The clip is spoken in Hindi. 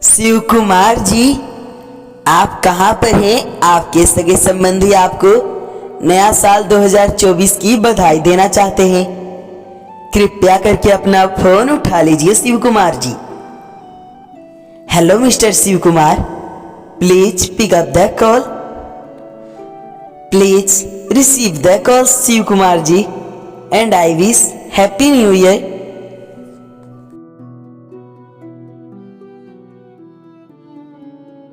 शिव कुमार जी, आप कहाँ पर हैं? आपके सगे संबंधी आपको नया साल 2024 की बधाई देना चाहते हैं। कृपया करके अपना फोन उठा लीजिए Shiv Kumar ji. Hello mister Shiv Kumar, please pick up the call. Please receive the call Shiv Kumar ji, and I wish happy new year